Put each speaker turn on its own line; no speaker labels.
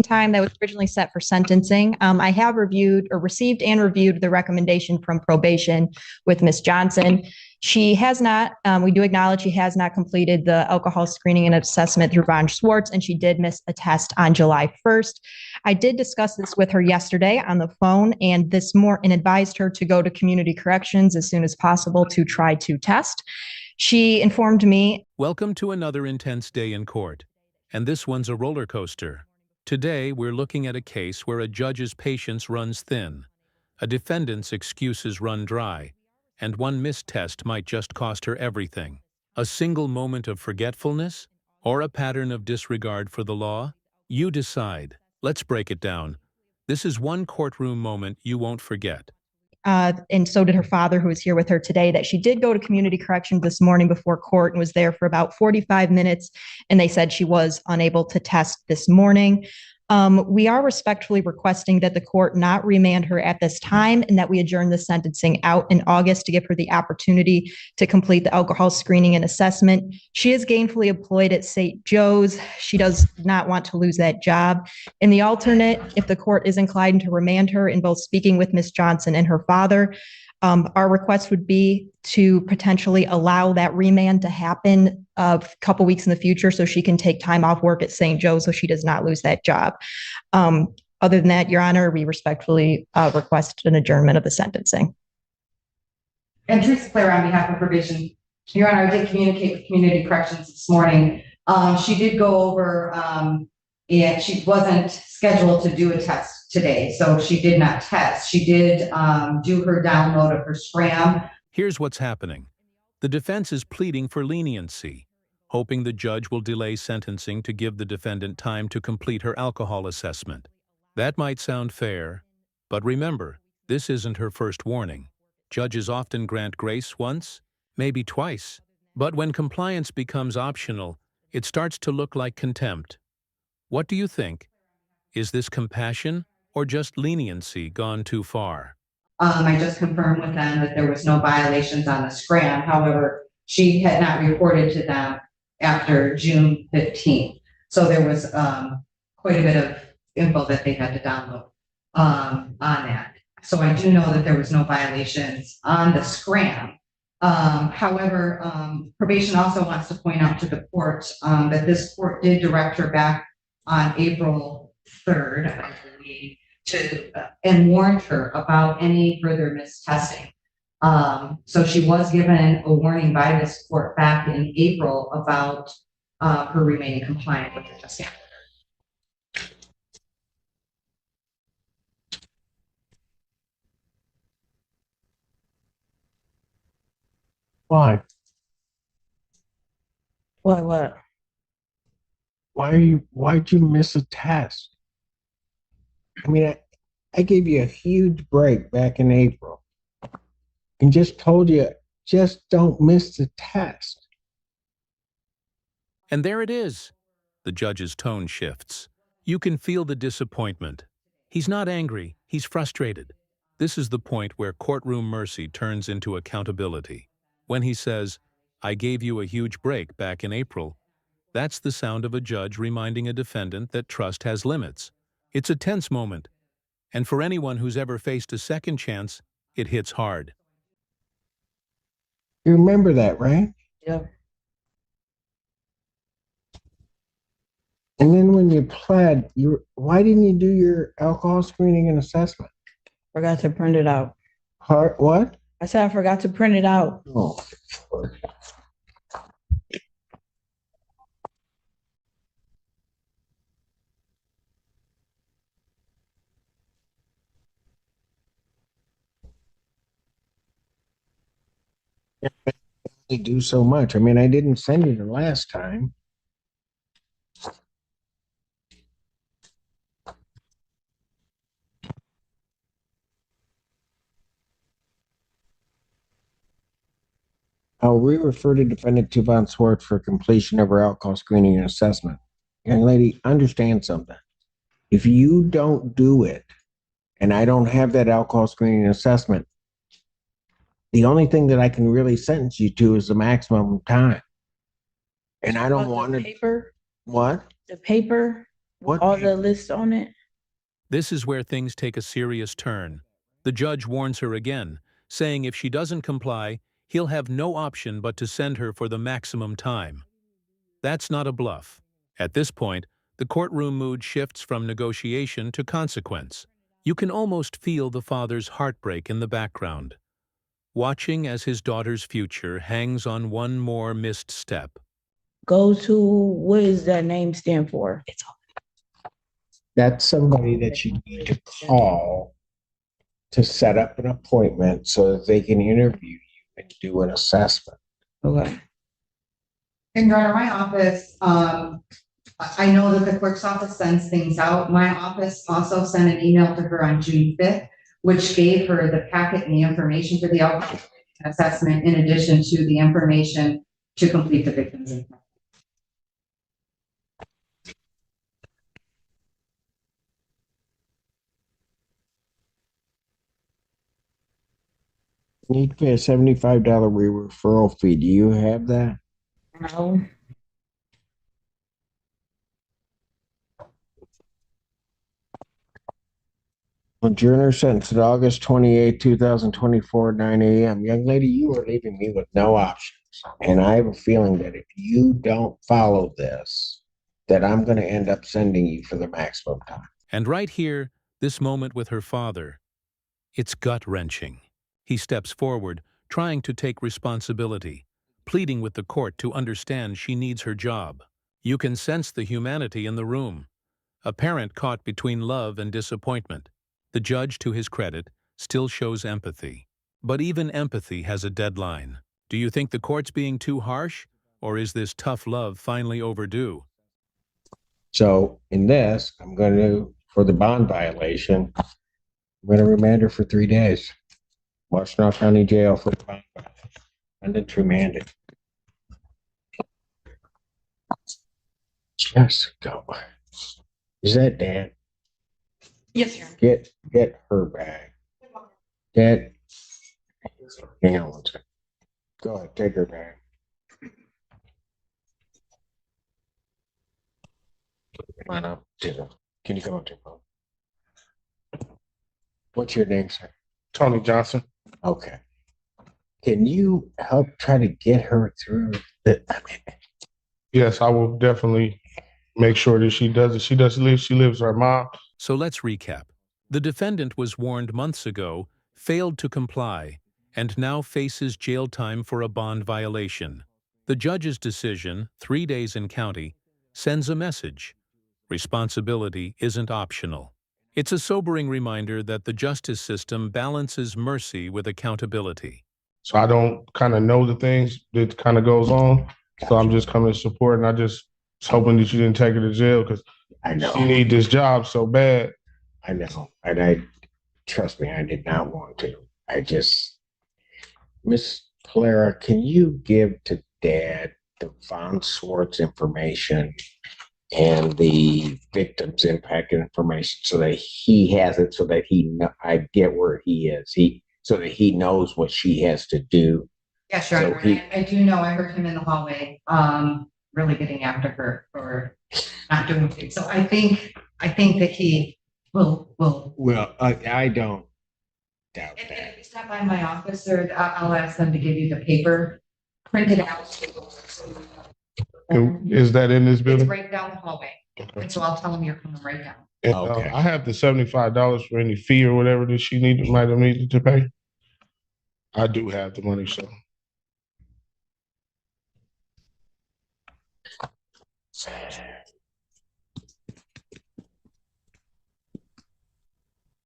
time that was originally set for sentencing. I have received and reviewed the recommendation from probation with Ms. Johnson. She has not, we do acknowledge she has not completed the alcohol screening and assessment through Von Schwartz, and she did miss a test on July 1st. I did discuss this with her yesterday on the phone and advised her to go to community corrections as soon as possible to try to test. She informed me,
"Welcome to another intense day in court, and this one's a roller coaster. Today, we're looking at a case where a judge's patience runs thin, a defendant's excuses run dry, and one missed test might just cost her everything. A single moment of forgetfulness, or a pattern of disregard for the law? You decide. Let's break it down. This is one courtroom moment you won't forget."
And so did her father, who is here with her today, that she did go to community corrections this morning before court and was there for about 45 minutes. And they said she was unable to test this morning. We are respectfully requesting that the court not remand her at this time and that we adjourn the sentencing out in August to give her the opportunity to complete the alcohol screening and assessment. She is gainfully employed at St. Joe's. She does not want to lose that job. In the alternate, if the court is inclined to remand her in both speaking with Ms. Johnson and her father, our request would be to potentially allow that remand to happen a couple weeks in the future so she can take time off work at St. Joe's so she does not lose that job. Other than that, Your Honor, we respectfully request an adjournment of the sentencing.
And Teresa Claire on behalf of probation. Your Honor, I did communicate with community corrections this morning. She did go over, and she wasn't scheduled to do a test today, so she did not test. She did do her download of her scram.
Here's what's happening. The defense is pleading for leniency, hoping the judge will delay sentencing to give the defendant time to complete her alcohol assessment. That might sound fair, but remember, this isn't her first warning. Judges often grant grace once, maybe twice, but when compliance becomes optional, it starts to look like contempt. What do you think? Is this compassion or just leniency gone too far?
I just confirmed with them that there was no violations on the scram. However, she had not reported to them after June 15th. So there was quite a bit of info that they had to download on that. So I do know that there was no violations on the scram. However, probation also wants to point out to the court that this court did direct her back on April 3rd, I believe, and warned her about any further mistesting. So she was given a warning by this court back in April about her remaining compliant with the testing.
Why?
What?
Why'd you miss a test? I mean, I gave you a huge break back in April and just told you, just don't miss the test.
And there it is. The judge's tone shifts. You can feel the disappointment. He's not angry, he's frustrated. This is the point where courtroom mercy turns into accountability. When he says, "I gave you a huge break back in April," that's the sound of a judge reminding a defendant that trust has limits. It's a tense moment, and for anyone who's ever faced a second chance, it hits hard.
You remember that, right?
Yeah.
And then when you pled, why didn't you do your alcohol screening and assessment?
Forgot to print it out.
What?
I said I forgot to print it out.
Oh. They do so much. I mean, I didn't send you the last time. I'll re-refer to defendant to Von Schwartz for completion of her alcohol screening and assessment. Young lady, understand something. If you don't do it, and I don't have that alcohol screening and assessment, the only thing that I can really sentence you to is the maximum time. And I don't want to.
Paper?
What?
The paper
What?
All the lists on it?
This is where things take a serious turn. The judge warns her again, saying if she doesn't comply, he'll have no option but to send her for the maximum time. That's not a bluff. At this point, the courtroom mood shifts from negotiation to consequence. You can almost feel the father's heartbreak in the background, watching as his daughter's future hangs on one more missed step.
Go to, what does that name stand for?
That's somebody that you need to call to set up an appointment so that they can interview you and do an assessment.
Okay.
And Your Honor, my office, I know that the clerk's office sends things out. My office also sent an email to her on June 5th, which gave her the packet and the information for the alcohol assessment in addition to the information to complete the victim's impact.
You need to pay a $75 referral fee. Do you have that?
No.
Adjourner sentenced at August 28, 2024, 9 a.m. Young lady, you are leaving me with no options. And I have a feeling that if you don't follow this, that I'm going to end up sending you for the maximum time.
And right here, this moment with her father, it's gut-wrenching. He steps forward, trying to take responsibility, pleading with the court to understand she needs her job. You can sense the humanity in the room, a parent caught between love and disappointment. The judge, to his credit, still shows empathy. But even empathy has a deadline. Do you think the court's being too harsh, or is this tough love finally overdue?
So in this, I'm going to, for the bond violation, I'm going to remand her for 3 days. Washtenaw County Jail for the bond violation. And then remanded. Just go. Is that Dan?
Yes, Your Honor.
Get her bag. Hang on one second. Go ahead, take her bag. Come on up, Tim. Can you come up to the phone? What's your name, sir?
Tony Johnson.
Okay. Can you help try to get her through the,
Yes, I will definitely make sure that she does it. She lives with her mom.
So let's recap. The defendant was warned months ago, failed to comply, and now faces jail time for a bond violation. The judge's decision, 3 days in county, sends a message. Responsibility isn't optional. It's a sobering reminder that the justice system balances mercy with accountability.
So I don't kind of know the things that kind of goes on. So I'm just coming to support, and I just was hoping that you didn't take her to jail because
I know.
she need this job so bad.
I know. And I trust me, I did not want to. I just, Miss Clara, can you give to Dad the Von Swartz information and the victim's impact information so that he has it, so that I get where he is, so that he knows what she has to do.
Yes, Your Honor. I do know, I heard him in the hallway, really getting after her for not doing things. So I think that he will.
Well, I don't doubt
And
that.
if you stop by my office, sir, I'll ask them to give you the paper printed out.
And is that in this
It's
building?
right down the hallway.
Okay.
And so I'll tell them you're coming right down.
And,
Okay.
I have the $75 for any fee or whatever that she might have needed to pay. I do have the money, so.